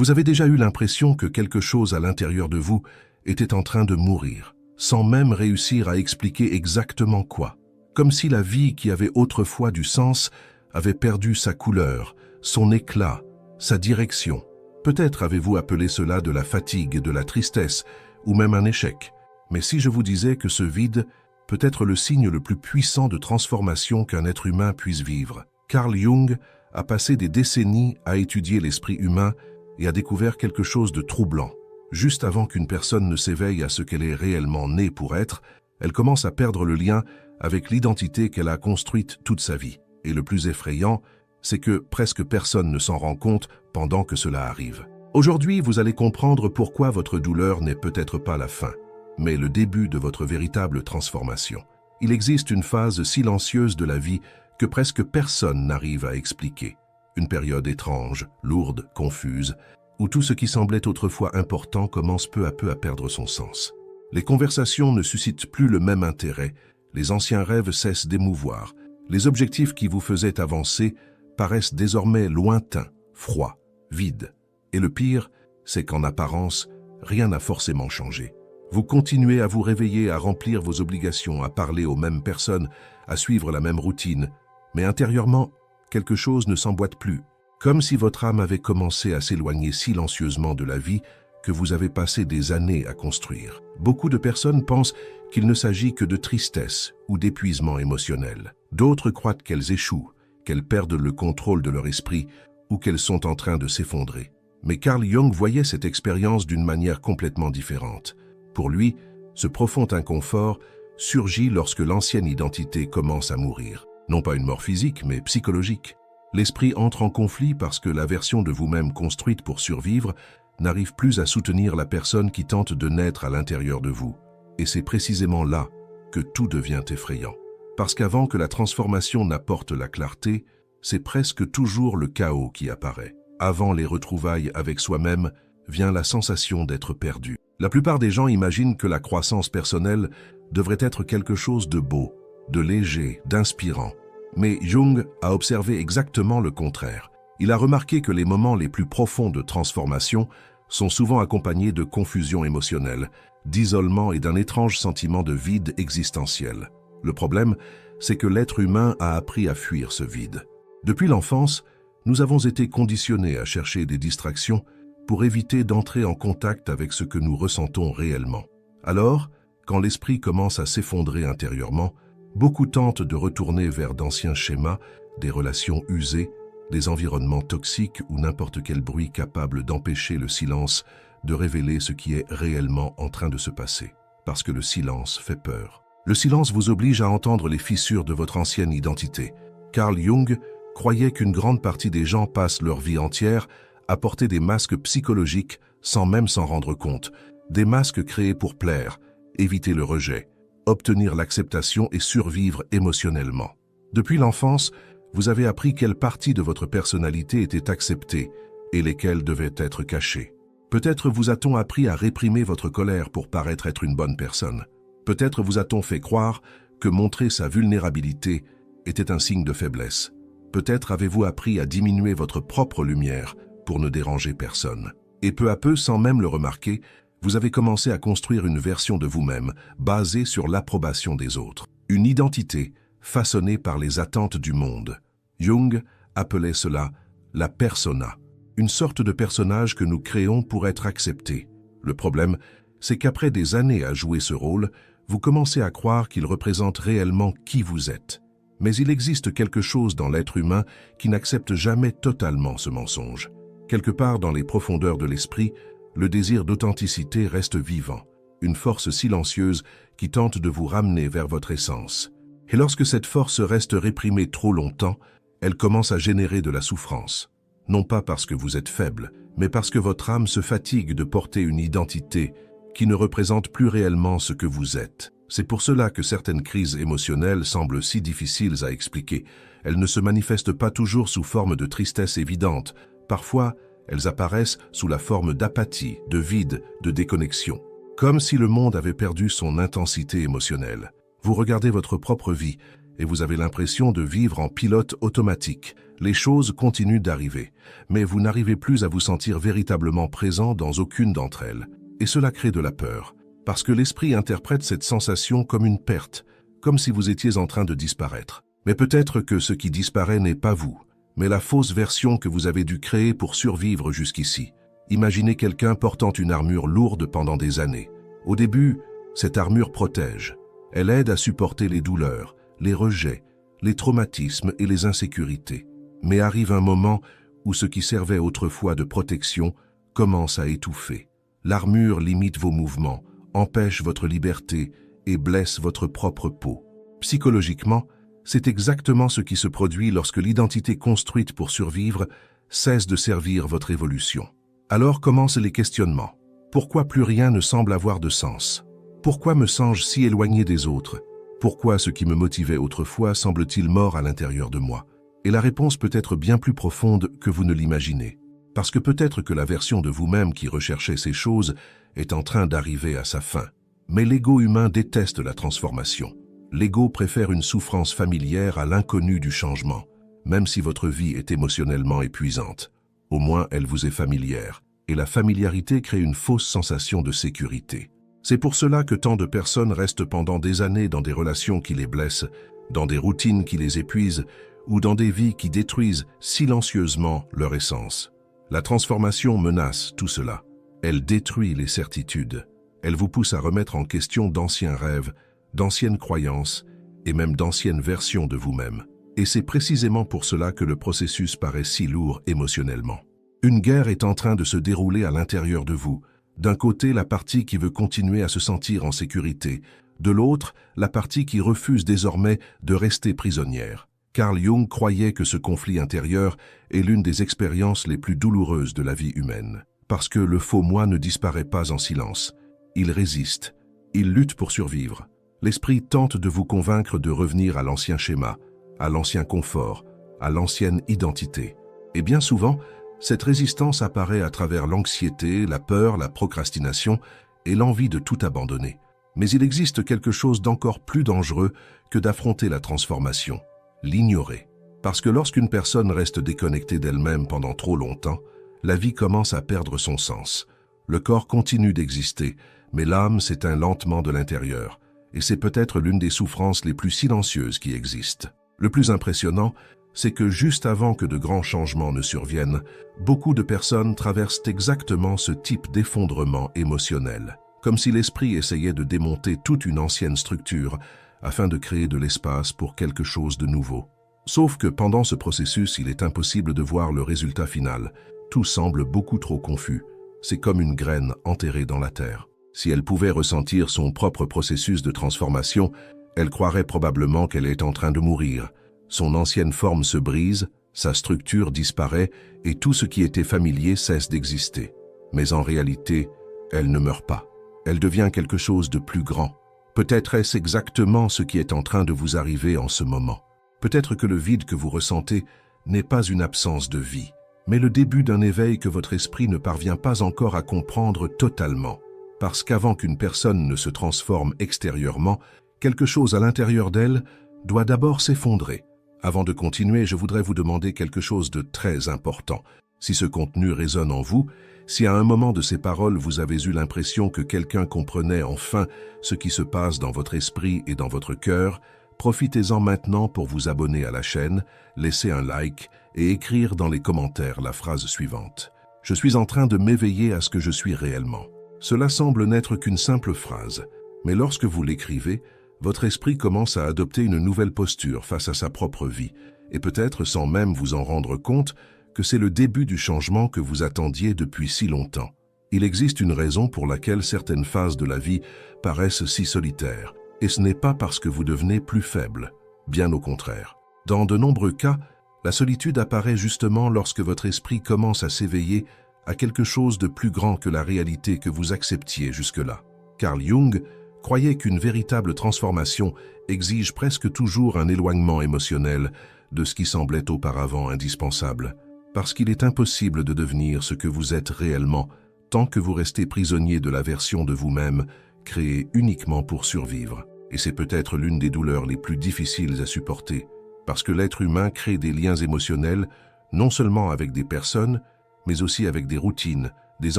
Vous avez déjà eu l'impression que quelque chose à l'intérieur de vous était en train de mourir, sans même réussir à expliquer exactement quoi. Comme si la vie qui avait autrefois du sens avait perdu sa couleur, son éclat, sa direction. Peut-être avez-vous appelé cela de la fatigue, de la tristesse, ou même un échec. Mais si je vous disais que ce vide peut être le signe le plus puissant de transformation qu'un être humain puisse vivre. Carl Jung a passé des décennies à étudier l'esprit humain et a découvert quelque chose de troublant. Juste avant qu'une personne ne s'éveille à ce qu'elle est réellement née pour être, elle commence à perdre le lien avec l'identité qu'elle a construite toute sa vie. Et le plus effrayant, c'est que presque personne ne s'en rend compte pendant que cela arrive. Aujourd'hui, vous allez comprendre pourquoi votre douleur n'est peut-être pas la fin, mais le début de votre véritable transformation. Il existe une phase silencieuse de la vie que presque personne n'arrive à expliquer. Une période étrange, lourde, confuse, où tout ce qui semblait autrefois important commence peu à peu à perdre son sens. Les conversations ne suscitent plus le même intérêt, les anciens rêves cessent d'émouvoir, les objectifs qui vous faisaient avancer paraissent désormais lointains, froids, vides. Et le pire, c'est qu'en apparence, rien n'a forcément changé. Vous continuez à vous réveiller, à remplir vos obligations, à parler aux mêmes personnes, à suivre la même routine, mais intérieurement, quelque chose ne s'emboîte plus, comme si votre âme avait commencé à s'éloigner silencieusement de la vie que vous avez passé des années à construire. Beaucoup de personnes pensent qu'il ne s'agit que de tristesse ou d'épuisement émotionnel. D'autres croient qu'elles échouent, qu'elles perdent le contrôle de leur esprit ou qu'elles sont en train de s'effondrer. Mais Carl Jung voyait cette expérience d'une manière complètement différente. Pour lui, ce profond inconfort surgit lorsque l'ancienne identité commence à mourir. Non pas une mort physique, mais psychologique. L'esprit entre en conflit parce que la version de vous-même construite pour survivre n'arrive plus à soutenir la personne qui tente de naître à l'intérieur de vous. Et c'est précisément là que tout devient effrayant. Parce qu'avant que la transformation n'apporte la clarté, c'est presque toujours le chaos qui apparaît. Avant les retrouvailles avec soi-même, vient la sensation d'être perdu. La plupart des gens imaginent que la croissance personnelle devrait être quelque chose de beau, de léger, d'inspirant. Mais Jung a observé exactement le contraire. Il a remarqué que les moments les plus profonds de transformation sont souvent accompagnés de confusion émotionnelle, d'isolement et d'un étrange sentiment de vide existentiel. Le problème, c'est que l'être humain a appris à fuir ce vide. Depuis l'enfance, nous avons été conditionnés à chercher des distractions pour éviter d'entrer en contact avec ce que nous ressentons réellement. Alors, quand l'esprit commence à s'effondrer intérieurement, beaucoup tentent de retourner vers d'anciens schémas, des relations usées, des environnements toxiques ou n'importe quel bruit capable d'empêcher le silence de révéler ce qui est réellement en train de se passer. Parce que le silence fait peur. Le silence vous oblige à entendre les fissures de votre ancienne identité. Carl Jung croyait qu'une grande partie des gens passent leur vie entière à porter des masques psychologiques sans même s'en rendre compte. Des masques créés pour plaire, éviter le rejet, obtenir l'acceptation et survivre émotionnellement. Depuis l'enfance, vous avez appris quelle partie de votre personnalité était acceptée et lesquelles devaient être cachées. Peut-être vous a-t-on appris à réprimer votre colère pour paraître être une bonne personne. Peut-être vous a-t-on fait croire que montrer sa vulnérabilité était un signe de faiblesse. Peut-être avez-vous appris à diminuer votre propre lumière pour ne déranger personne. Et peu à peu, sans même le remarquer, vous avez commencé à construire une version de vous-même basée sur l'approbation des autres. Une identité façonnée par les attentes du monde. Jung appelait cela la persona, une sorte de personnage que nous créons pour être acceptés. Le problème, c'est qu'après des années à jouer ce rôle, vous commencez à croire qu'il représente réellement qui vous êtes. Mais il existe quelque chose dans l'être humain qui n'accepte jamais totalement ce mensonge. Quelque part dans les profondeurs de l'esprit, le désir d'authenticité reste vivant, une force silencieuse qui tente de vous ramener vers votre essence. Et lorsque cette force reste réprimée trop longtemps, elle commence à générer de la souffrance. Non pas parce que vous êtes faible, mais parce que votre âme se fatigue de porter une identité qui ne représente plus réellement ce que vous êtes. C'est pour cela que certaines crises émotionnelles semblent si difficiles à expliquer. Elles ne se manifestent pas toujours sous forme de tristesse évidente. Parfois, elles apparaissent sous la forme d'apathie, de vide, de déconnexion. Comme si le monde avait perdu son intensité émotionnelle. Vous regardez votre propre vie et vous avez l'impression de vivre en pilote automatique. Les choses continuent d'arriver, mais vous n'arrivez plus à vous sentir véritablement présent dans aucune d'entre elles. Et cela crée de la peur, parce que l'esprit interprète cette sensation comme une perte, comme si vous étiez en train de disparaître. Mais peut-être que ce qui disparaît n'est pas vous, mais la fausse version que vous avez dû créer pour survivre jusqu'ici. Imaginez quelqu'un portant une armure lourde pendant des années. Au début, cette armure protège. Elle aide à supporter les douleurs, les rejets, les traumatismes et les insécurités. Mais arrive un moment où ce qui servait autrefois de protection commence à étouffer. L'armure limite vos mouvements, empêche votre liberté et blesse votre propre peau. Psychologiquement, c'est exactement ce qui se produit lorsque l'identité construite pour survivre cesse de servir votre évolution. Alors commencent les questionnements. Pourquoi plus rien ne semble avoir de sens? Pourquoi me sens-je si éloigné des autres? Pourquoi ce qui me motivait autrefois semble-t-il mort à l'intérieur de moi? Et la réponse peut être bien plus profonde que vous ne l'imaginez. Parce que peut-être que la version de vous-même qui recherchait ces choses est en train d'arriver à sa fin. Mais l'ego humain déteste la transformation. L'ego préfère une souffrance familière à l'inconnu du changement, même si votre vie est émotionnellement épuisante. Au moins, elle vous est familière, et la familiarité crée une fausse sensation de sécurité. C'est pour cela que tant de personnes restent pendant des années dans des relations qui les blessent, dans des routines qui les épuisent, ou dans des vies qui détruisent silencieusement leur essence. La transformation menace tout cela. Elle détruit les certitudes. Elle vous pousse à remettre en question d'anciens rêves, d'anciennes croyances et même d'anciennes versions de vous-même. Et c'est précisément pour cela que le processus paraît si lourd émotionnellement. Une guerre est en train de se dérouler à l'intérieur de vous. D'un côté, la partie qui veut continuer à se sentir en sécurité. De l'autre, la partie qui refuse désormais de rester prisonnière. Carl Jung croyait que ce conflit intérieur est l'une des expériences les plus douloureuses de la vie humaine. Parce que le faux moi ne disparaît pas en silence. Il résiste. Il lutte pour survivre. L'esprit tente de vous convaincre de revenir à l'ancien schéma, à l'ancien confort, à l'ancienne identité. Et bien souvent, cette résistance apparaît à travers l'anxiété, la peur, la procrastination et l'envie de tout abandonner. Mais il existe quelque chose d'encore plus dangereux que d'affronter la transformation, l'ignorer. Parce que lorsqu'une personne reste déconnectée d'elle-même pendant trop longtemps, la vie commence à perdre son sens. Le corps continue d'exister, mais l'âme s'éteint lentement de l'intérieur. Et c'est peut-être l'une des souffrances les plus silencieuses qui existent. Le plus impressionnant, c'est que juste avant que de grands changements ne surviennent, beaucoup de personnes traversent exactement ce type d'effondrement émotionnel, comme si l'esprit essayait de démonter toute une ancienne structure afin de créer de l'espace pour quelque chose de nouveau. Sauf que pendant ce processus, il est impossible de voir le résultat final. Tout semble beaucoup trop confus. C'est comme une graine enterrée dans la terre. Si elle pouvait ressentir son propre processus de transformation, elle croirait probablement qu'elle est en train de mourir. Son ancienne forme se brise, sa structure disparaît et tout ce qui était familier cesse d'exister. Mais en réalité, elle ne meurt pas. Elle devient quelque chose de plus grand. Peut-être est-ce exactement ce qui est en train de vous arriver en ce moment. Peut-être que le vide que vous ressentez n'est pas une absence de vie, mais le début d'un éveil que votre esprit ne parvient pas encore à comprendre totalement. Parce qu'avant qu'une personne ne se transforme extérieurement, quelque chose à l'intérieur d'elle doit d'abord s'effondrer. Avant de continuer, je voudrais vous demander quelque chose de très important. Si ce contenu résonne en vous, si à un moment de ces paroles vous avez eu l'impression que quelqu'un comprenait enfin ce qui se passe dans votre esprit et dans votre cœur, profitez-en maintenant pour vous abonner à la chaîne, laisser un like et écrire dans les commentaires la phrase suivante. Je suis en train de m'éveiller à ce que je suis réellement. Cela semble n'être qu'une simple phrase, mais lorsque vous l'écrivez, votre esprit commence à adopter une nouvelle posture face à sa propre vie, et peut-être sans même vous en rendre compte que c'est le début du changement que vous attendiez depuis si longtemps. Il existe une raison pour laquelle certaines phases de la vie paraissent si solitaires, et ce n'est pas parce que vous devenez plus faible, bien au contraire. Dans de nombreux cas, la solitude apparaît justement lorsque votre esprit commence à s'éveiller à quelque chose de plus grand que la réalité que vous acceptiez jusque-là. Carl Jung croyait qu'une véritable transformation exige presque toujours un éloignement émotionnel de ce qui semblait auparavant indispensable, parce qu'il est impossible de devenir ce que vous êtes réellement tant que vous restez prisonnier de la version de vous-même créée uniquement pour survivre. Et c'est peut-être l'une des douleurs les plus difficiles à supporter, parce que l'être humain crée des liens émotionnels, non seulement avec des personnes, mais aussi avec des routines, des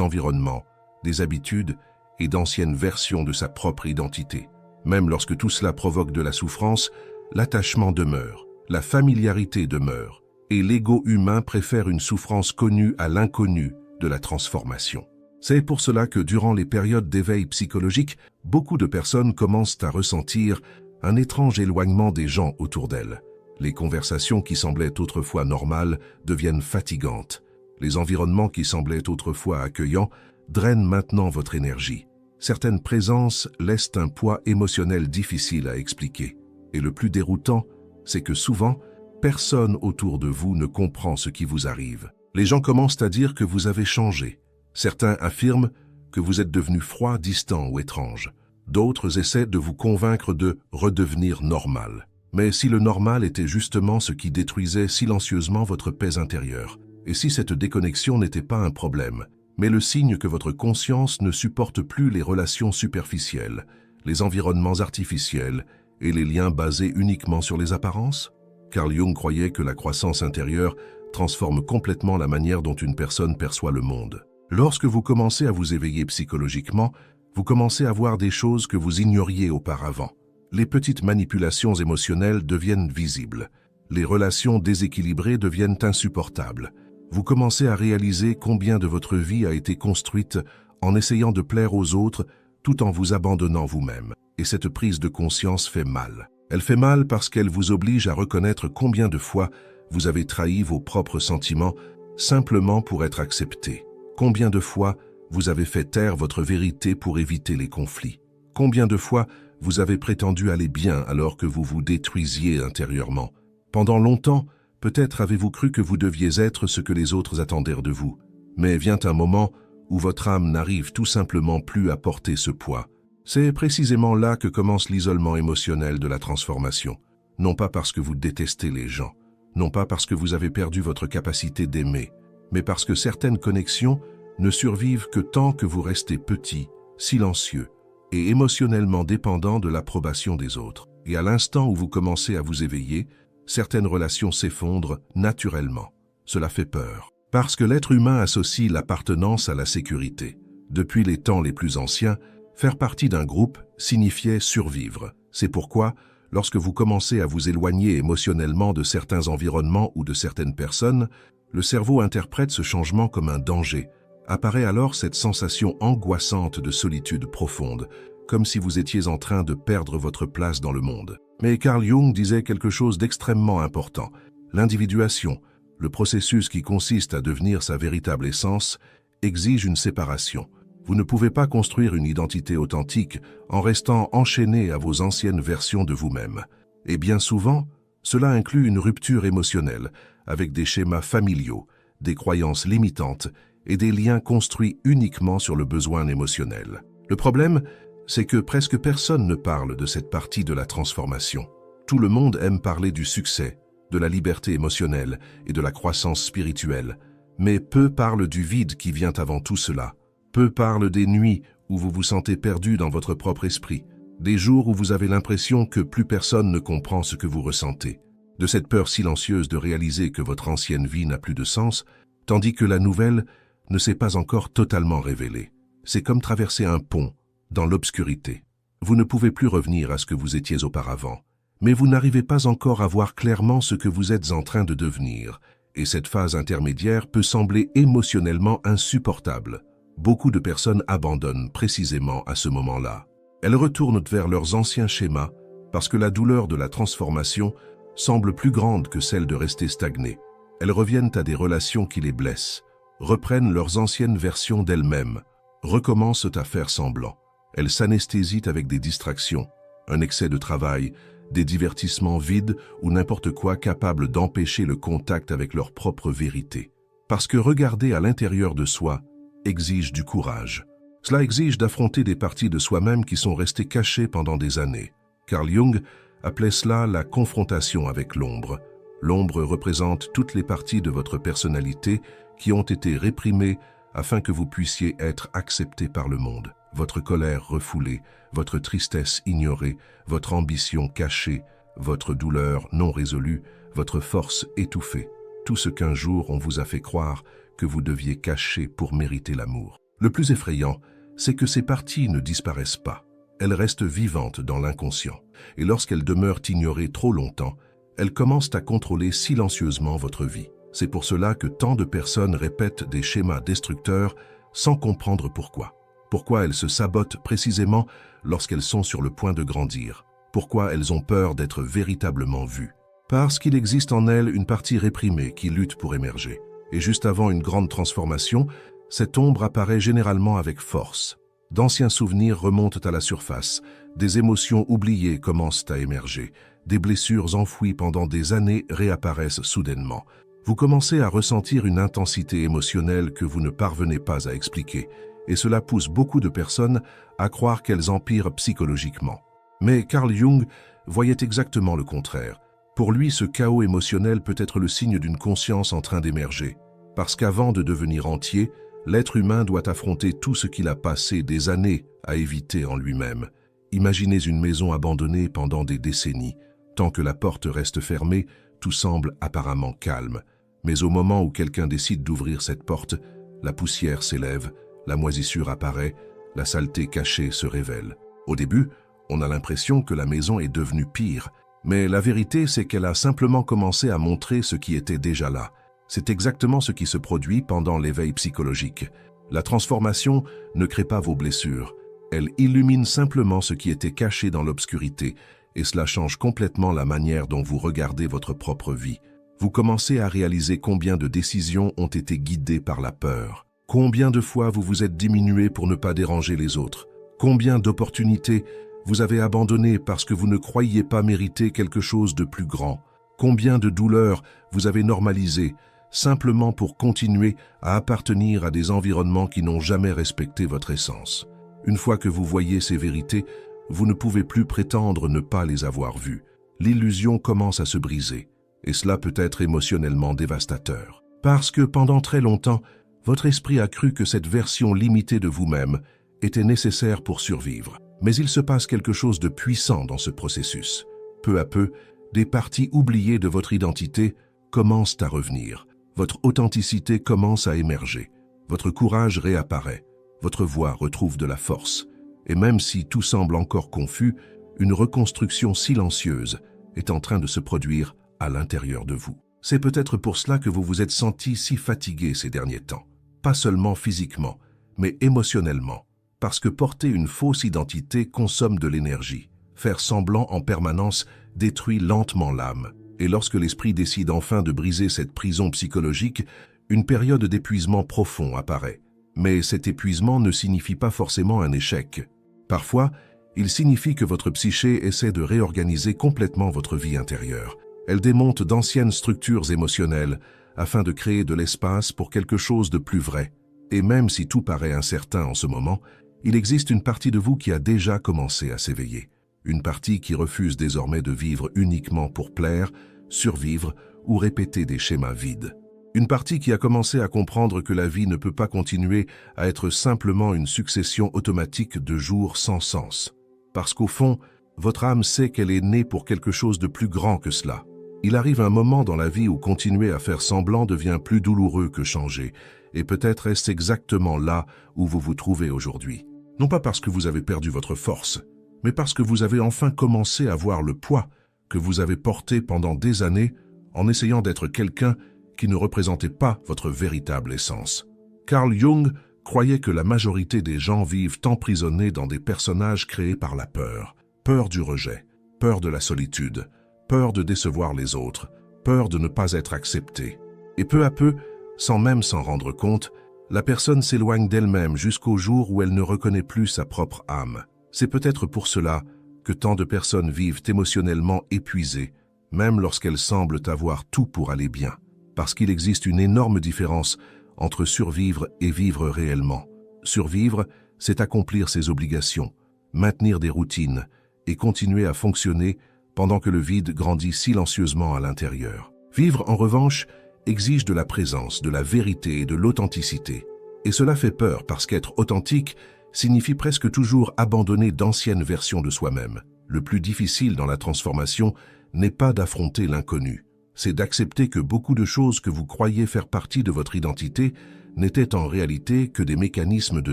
environnements, des habitudes et d'anciennes versions de sa propre identité. Même lorsque tout cela provoque de la souffrance, l'attachement demeure, la familiarité demeure, et l'ego humain préfère une souffrance connue à l'inconnu de la transformation. C'est pour cela que durant les périodes d'éveil psychologique, beaucoup de personnes commencent à ressentir un étrange éloignement des gens autour d'elles. Les conversations qui semblaient autrefois normales deviennent fatigantes. Les environnements qui semblaient autrefois accueillants drainent maintenant votre énergie. Certaines présences laissent un poids émotionnel difficile à expliquer. Et le plus déroutant, c'est que souvent, personne autour de vous ne comprend ce qui vous arrive. Les gens commencent à dire que vous avez changé. Certains affirment que vous êtes devenu froid, distant ou étrange. D'autres essaient de vous convaincre de redevenir normal. Mais si le normal était justement ce qui détruisait silencieusement votre paix intérieure, et si cette déconnexion n'était pas un problème, mais le signe que votre conscience ne supporte plus les relations superficielles, les environnements artificiels et les liens basés uniquement sur les apparences? Carl Jung croyait que la croissance intérieure transforme complètement la manière dont une personne perçoit le monde. Lorsque vous commencez à vous éveiller psychologiquement, vous commencez à voir des choses que vous ignoriez auparavant. Les petites manipulations émotionnelles deviennent visibles. Les relations déséquilibrées deviennent insupportables. Vous commencez à réaliser combien de votre vie a été construite en essayant de plaire aux autres tout en vous abandonnant vous-même. Et cette prise de conscience fait mal. Elle fait mal parce qu'elle vous oblige à reconnaître combien de fois vous avez trahi vos propres sentiments simplement pour être accepté. Combien de fois vous avez fait taire votre vérité pour éviter les conflits. Combien de fois vous avez prétendu aller bien alors que vous vous détruisiez intérieurement. Pendant longtemps, peut-être avez-vous cru que vous deviez être ce que les autres attendaient de vous. Mais vient un moment où votre âme n'arrive tout simplement plus à porter ce poids. C'est précisément là que commence l'isolement émotionnel de la transformation. Non pas parce que vous détestez les gens, non pas parce que vous avez perdu votre capacité d'aimer, mais parce que certaines connexions ne survivent que tant que vous restez petit, silencieux et émotionnellement dépendant de l'approbation des autres. Et à l'instant où vous commencez à vous éveiller, certaines relations s'effondrent naturellement. Cela fait peur. Parce que l'être humain associe l'appartenance à la sécurité. Depuis les temps les plus anciens, faire partie d'un groupe signifiait survivre. C'est pourquoi, lorsque vous commencez à vous éloigner émotionnellement de certains environnements ou de certaines personnes, le cerveau interprète ce changement comme un danger. Apparaît alors cette sensation angoissante de solitude profonde, comme si vous étiez en train de perdre votre place dans le monde. Mais Carl Jung disait quelque chose d'extrêmement important. L'individuation, le processus qui consiste à devenir sa véritable essence, exige une séparation. Vous ne pouvez pas construire une identité authentique en restant enchaîné à vos anciennes versions de vous-même. Et bien souvent, cela inclut une rupture émotionnelle, avec des schémas familiaux, des croyances limitantes et des liens construits uniquement sur le besoin émotionnel. Le problème, c'est que presque personne ne parle de cette partie de la transformation. Tout le monde aime parler du succès, de la liberté émotionnelle et de la croissance spirituelle, mais peu parlent du vide qui vient avant tout cela. Peu parlent des nuits où vous vous sentez perdu dans votre propre esprit, des jours où vous avez l'impression que plus personne ne comprend ce que vous ressentez, de cette peur silencieuse de réaliser que votre ancienne vie n'a plus de sens, tandis que la nouvelle ne s'est pas encore totalement révélée. C'est comme traverser un pont dans l'obscurité. Vous ne pouvez plus revenir à ce que vous étiez auparavant, mais vous n'arrivez pas encore à voir clairement ce que vous êtes en train de devenir, et cette phase intermédiaire peut sembler émotionnellement insupportable. Beaucoup de personnes abandonnent précisément à ce moment-là. Elles retournent vers leurs anciens schémas parce que la douleur de la transformation semble plus grande que celle de rester stagnées. Elles reviennent à des relations qui les blessent, reprennent leurs anciennes versions d'elles-mêmes, recommencent à faire semblant. Elles s'anesthésient avec des distractions, un excès de travail, des divertissements vides ou n'importe quoi capable d'empêcher le contact avec leur propre vérité. Parce que regarder à l'intérieur de soi exige du courage. Cela exige d'affronter des parties de soi-même qui sont restées cachées pendant des années. Carl Jung appelait cela la confrontation avec l'ombre. L'ombre représente toutes les parties de votre personnalité qui ont été réprimées afin que vous puissiez être accepté par le monde. votre colère refoulée, votre tristesse ignorée, votre ambition cachée, votre douleur non résolue, votre force étouffée. Tout ce qu'un jour on vous a fait croire que vous deviez cacher pour mériter l'amour. Le plus effrayant, c'est que ces parties ne disparaissent pas. Elles restent vivantes dans l'inconscient. Et lorsqu'elles demeurent ignorées trop longtemps, elles commencent à contrôler silencieusement votre vie. C'est pour cela que tant de personnes répètent des schémas destructeurs sans comprendre pourquoi. Pourquoi elles se sabotent précisément lorsqu'elles sont sur le point de grandir. Pourquoi elles ont peur d'être véritablement vues. Parce qu'il existe en elles une partie réprimée qui lutte pour émerger. Et juste avant une grande transformation, cette ombre apparaît généralement avec force. D'anciens souvenirs remontent à la surface, des émotions oubliées commencent à émerger, des blessures enfouies pendant des années réapparaissent soudainement. Vous commencez à ressentir une intensité émotionnelle que vous ne parvenez pas à expliquer, et cela pousse beaucoup de personnes à croire qu'elles empirent psychologiquement. Mais Carl Jung voyait exactement le contraire. Pour lui, ce chaos émotionnel peut être le signe d'une conscience en train d'émerger, parce qu'avant de devenir entier, l'être humain doit affronter tout ce qu'il a passé des années à éviter en lui-même. Imaginez une maison abandonnée pendant des décennies. Tant que la porte reste fermée, tout semble apparemment calme. Mais au moment où quelqu'un décide d'ouvrir cette porte, la poussière s'élève, la moisissure apparaît, la saleté cachée se révèle. Au début, on a l'impression que la maison est devenue pire, mais la vérité, c'est qu'elle a simplement commencé à montrer ce qui était déjà là. C'est exactement ce qui se produit pendant l'éveil psychologique. La transformation ne crée pas vos blessures. Elle illumine simplement ce qui était caché dans l'obscurité, et cela change complètement la manière dont vous regardez votre propre vie. Vous commencez à réaliser combien de décisions ont été guidées par la peur. Combien de fois vous vous êtes diminué pour ne pas déranger les autres. Combien d'opportunités vous avez abandonnées parce que vous ne croyiez pas mériter quelque chose de plus grand. Combien de douleurs vous avez normalisées simplement pour continuer à appartenir à des environnements qui n'ont jamais respecté votre essence. Une fois que vous voyez ces vérités, vous ne pouvez plus prétendre ne pas les avoir vues. L'illusion commence à se briser, et cela peut être émotionnellement dévastateur. Parce que pendant très longtemps, votre esprit a cru que cette version limitée de vous-même était nécessaire pour survivre. Mais il se passe quelque chose de puissant dans ce processus. Peu à peu, des parties oubliées de votre identité commencent à revenir. Votre authenticité commence à émerger. Votre courage réapparaît. Votre voix retrouve de la force. Et même si tout semble encore confus, une reconstruction silencieuse est en train de se produire à l'intérieur de vous. C'est peut-être pour cela que vous vous êtes senti si fatigué ces derniers temps. Pas seulement physiquement, mais émotionnellement. Parce que porter une fausse identité consomme de l'énergie. Faire semblant en permanence détruit lentement l'âme. Et lorsque l'esprit décide enfin de briser cette prison psychologique, une période d'épuisement profond apparaît. Mais cet épuisement ne signifie pas forcément un échec. Parfois, il signifie que votre psyché essaie de réorganiser complètement votre vie intérieure. Elle démonte d'anciennes structures émotionnelles afin de créer de l'espace pour quelque chose de plus vrai. Et même si tout paraît incertain en ce moment, il existe une partie de vous qui a déjà commencé à s'éveiller. Une partie qui refuse désormais de vivre uniquement pour plaire, survivre ou répéter des schémas vides. Une partie qui a commencé à comprendre que la vie ne peut pas continuer à être simplement une succession automatique de jours sans sens. Parce qu'au fond, votre âme sait qu'elle est née pour quelque chose de plus grand que cela. Il arrive un moment dans la vie où continuer à faire semblant devient plus douloureux que changer, et peut-être est-ce exactement là où vous vous trouvez aujourd'hui. Non pas parce que vous avez perdu votre force, mais parce que vous avez enfin commencé à voir le poids que vous avez porté pendant des années en essayant d'être quelqu'un qui ne représentait pas votre véritable essence. Carl Jung croyait que la majorité des gens vivent emprisonnés dans des personnages créés par la peur. Peur du rejet, peur de la solitude, peur de décevoir les autres, peur de ne pas être accepté. Et peu à peu, sans même s'en rendre compte, la personne s'éloigne d'elle-même jusqu'au jour où elle ne reconnaît plus sa propre âme. C'est peut-être pour cela que tant de personnes vivent émotionnellement épuisées, même lorsqu'elles semblent avoir tout pour aller bien. Parce qu'il existe une énorme différence entre survivre et vivre réellement. Survivre, c'est accomplir ses obligations, maintenir des routines et continuer à fonctionner pendant que le vide grandit silencieusement à l'intérieur. Vivre, en revanche, exige de la présence, de la vérité et de l'authenticité. Et cela fait peur parce qu'être authentique signifie presque toujours abandonner d'anciennes versions de soi-même. Le plus difficile dans la transformation n'est pas d'affronter l'inconnu, c'est d'accepter que beaucoup de choses que vous croyez faire partie de votre identité n'étaient en réalité que des mécanismes de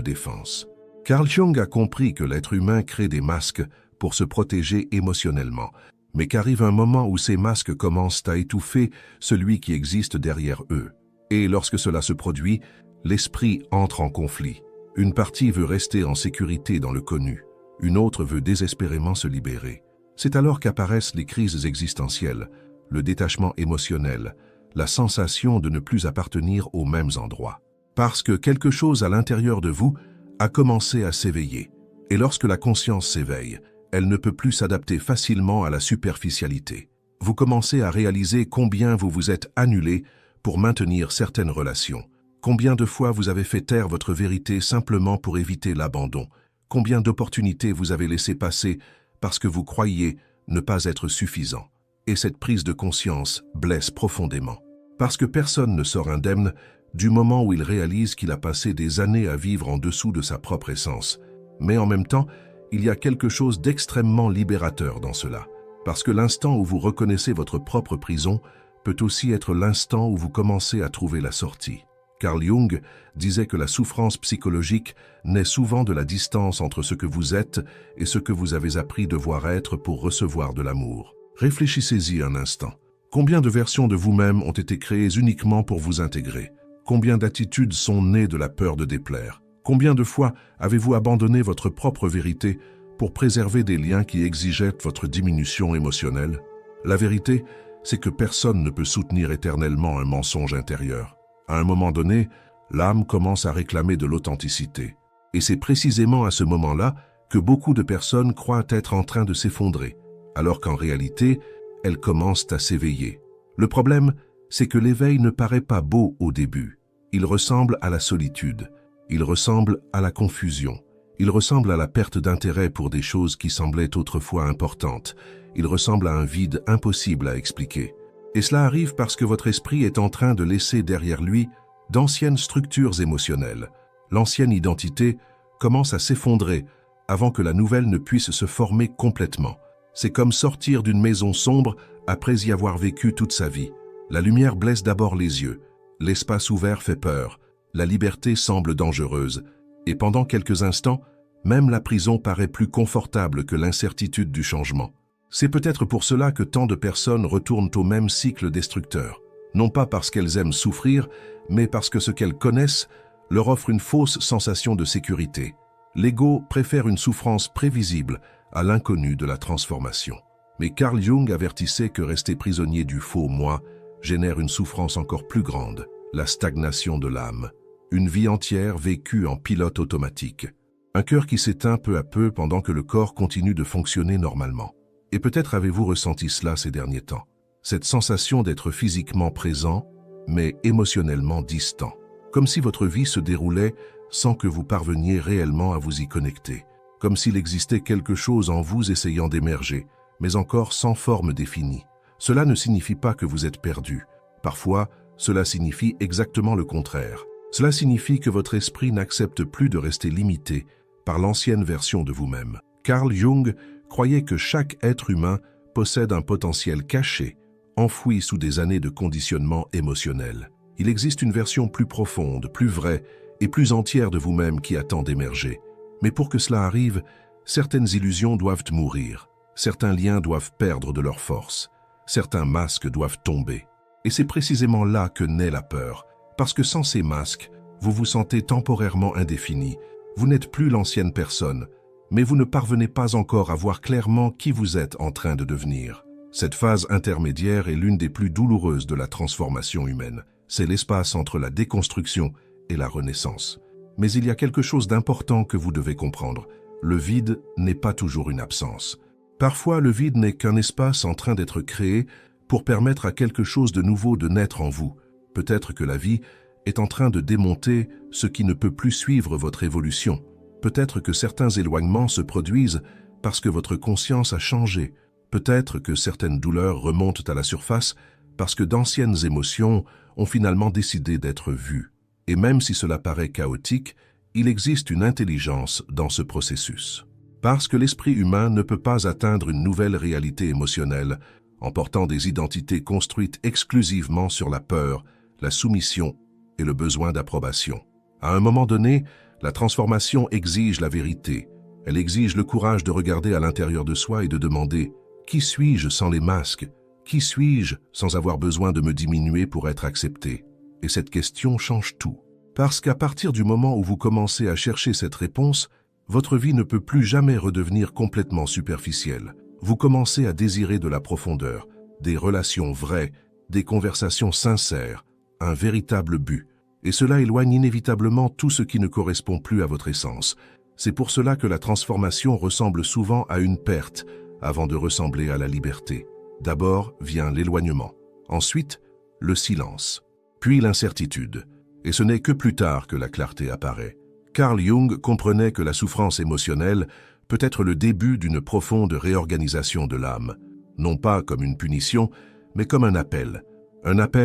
défense. Carl Jung a compris que l'être humain crée des masques pour se protéger émotionnellement, mais qu'arrive un moment où ces masques commencent à étouffer celui qui existe derrière eux. Et lorsque cela se produit, l'esprit entre en conflit. Une partie veut rester en sécurité dans le connu, une autre veut désespérément se libérer. C'est alors qu'apparaissent les crises existentielles, le détachement émotionnel, la sensation de ne plus appartenir aux mêmes endroits. Parce que quelque chose à l'intérieur de vous a commencé à s'éveiller. Et lorsque la conscience s'éveille, elle ne peut plus s'adapter facilement à la superficialité. Vous commencez à réaliser combien vous vous êtes annulé pour maintenir certaines relations. Combien de fois vous avez fait taire votre vérité simplement pour éviter l'abandon. Combien d'opportunités vous avez laissé passer parce que vous croyiez ne pas être suffisant. Et cette prise de conscience blesse profondément. Parce que personne ne sort indemne du moment où il réalise qu'il a passé des années à vivre en dessous de sa propre essence. Mais en même temps, il y a quelque chose d'extrêmement libérateur dans cela. Parce que l'instant où vous reconnaissez votre propre prison peut aussi être l'instant où vous commencez à trouver la sortie. Carl Jung disait que la souffrance psychologique naît souvent de la distance entre ce que vous êtes et ce que vous avez appris devoir être pour recevoir de l'amour. Réfléchissez-y un instant. Combien de versions de vous-même ont été créées uniquement pour vous intégrer? Combien d'attitudes sont nées de la peur de déplaire? Combien de fois avez-vous abandonné votre propre vérité pour préserver des liens qui exigeaient votre diminution émotionnelle? La vérité, c'est que personne ne peut soutenir éternellement un mensonge intérieur. À un moment donné, l'âme commence à réclamer de l'authenticité. Et c'est précisément à ce moment-là que beaucoup de personnes croient être en train de s'effondrer, alors qu'en réalité, elles commencent à s'éveiller. Le problème, c'est que l'éveil ne paraît pas beau au début. Il ressemble à la solitude, il ressemble à la confusion, il ressemble à la perte d'intérêt pour des choses qui semblaient autrefois importantes, il ressemble à un vide impossible à expliquer. Et cela arrive parce que votre esprit est en train de laisser derrière lui d'anciennes structures émotionnelles. L'ancienne identité commence à s'effondrer avant que la nouvelle ne puisse se former complètement. C'est comme sortir d'une maison sombre après y avoir vécu toute sa vie. La lumière blesse d'abord les yeux, l'espace ouvert fait peur, la liberté semble dangereuse, et pendant quelques instants, même la prison paraît plus confortable que l'incertitude du changement. C'est peut-être pour cela que tant de personnes retournent au même cycle destructeur, non pas parce qu'elles aiment souffrir, mais parce que ce qu'elles connaissent leur offre une fausse sensation de sécurité. L'ego préfère une souffrance prévisible à l'inconnu de la transformation. Mais Carl Jung avertissait que rester prisonnier du faux moi génère une souffrance encore plus grande, la stagnation de l'âme. Une vie entière vécue en pilote automatique. Un cœur qui s'éteint peu à peu pendant que le corps continue de fonctionner normalement. Et peut-être avez-vous ressenti cela ces derniers temps. Cette sensation d'être physiquement présent, mais émotionnellement distant. Comme si votre vie se déroulait sans que vous parveniez réellement à vous y connecter. Comme s'il existait quelque chose en vous essayant d'émerger, mais encore sans forme définie. Cela ne signifie pas que vous êtes perdu. Parfois, cela signifie exactement le contraire. Cela signifie que votre esprit n'accepte plus de rester limité par l'ancienne version de vous-même. Carl Jung croyait que chaque être humain possède un potentiel caché, enfoui sous des années de conditionnement émotionnel. Il existe une version plus profonde, plus vraie et plus entière de vous-même qui attend d'émerger. Mais pour que cela arrive, certaines illusions doivent mourir, certains liens doivent perdre de leur force, certains masques doivent tomber. Et c'est précisément là que naît la peur, parce que sans ces masques, vous vous sentez temporairement indéfini, vous n'êtes plus l'ancienne personne, mais vous ne parvenez pas encore à voir clairement qui vous êtes en train de devenir. Cette phase intermédiaire est l'une des plus douloureuses de la transformation humaine. C'est l'espace entre la déconstruction et la renaissance. Mais il y a quelque chose d'important que vous devez comprendre. Le vide n'est pas toujours une absence. Parfois, le vide n'est qu'un espace en train d'être créé pour permettre à quelque chose de nouveau de naître en vous. Peut-être que la vie est en train de démonter ce qui ne peut plus suivre votre évolution. Peut-être que certains éloignements se produisent parce que votre conscience a changé. Peut-être que certaines douleurs remontent à la surface parce que d'anciennes émotions ont finalement décidé d'être vues. Et même si cela paraît chaotique, Il existe une intelligence dans ce processus. Parce que l'esprit humain ne peut pas atteindre une nouvelle réalité émotionnelle en portant des identités construites exclusivement sur la peur, la soumission et le besoin d'approbation. À un moment donné, la transformation exige la vérité. Elle exige le courage de regarder à l'intérieur de soi et de demander « Qui suis-je sans les masques? Qui suis-je sans avoir besoin de me diminuer pour être accepté ?» Et cette question change tout. Parce qu'à partir du moment où vous commencez à chercher cette réponse, votre vie ne peut plus jamais redevenir complètement superficielle. Vous commencez à désirer de la profondeur, des relations vraies, des conversations sincères, un véritable but. Et cela éloigne inévitablement tout ce qui ne correspond plus à votre essence. C'est pour cela que la transformation ressemble souvent à une perte, avant de ressembler à la liberté. D'abord vient l'éloignement, ensuite le silence, puis l'incertitude. Et ce n'est que plus tard que la clarté apparaît. Carl Jung comprenait que la souffrance émotionnelle peut être le début d'une profonde réorganisation de l'âme, non pas comme une punition, mais comme un appel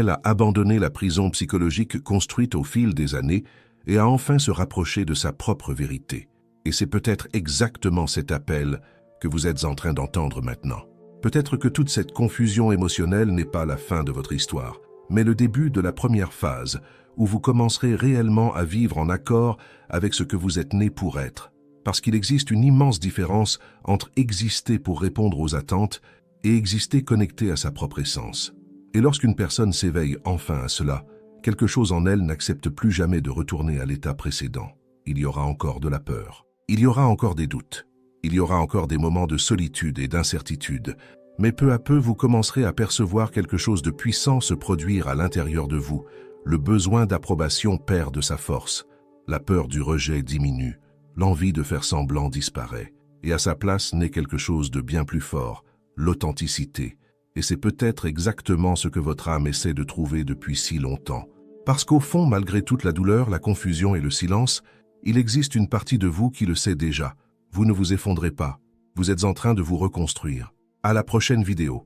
à abandonner la prison psychologique construite au fil des années et à enfin se rapprocher de sa propre vérité. Et c'est peut-être exactement cet appel que vous êtes en train d'entendre maintenant. Peut-être que toute cette confusion émotionnelle n'est pas la fin de votre histoire, mais le début de la première phase, où vous commencerez réellement à vivre en accord avec ce que vous êtes né pour être. Parce qu'il existe une immense différence entre exister pour répondre aux attentes et exister connecté à sa propre essence. Et lorsqu'une personne s'éveille enfin à cela, quelque chose en elle n'accepte plus jamais de retourner à l'état précédent. Il y aura encore de la peur. Il y aura encore des doutes. Il y aura encore des moments de solitude et d'incertitude. Mais peu à peu, vous commencerez à percevoir quelque chose de puissant se produire à l'intérieur de vous. Le besoin d'approbation perd de sa force. La peur du rejet diminue. L'envie de faire semblant disparaît. Et à sa place naît quelque chose de bien plus fort, l'authenticité. Et c'est peut-être exactement ce que votre âme essaie de trouver depuis si longtemps. Parce qu'au fond, malgré toute la douleur, la confusion et le silence, il existe une partie de vous qui le sait déjà. Vous ne vous effondrez pas. Vous êtes en train de vous reconstruire. À la prochaine vidéo.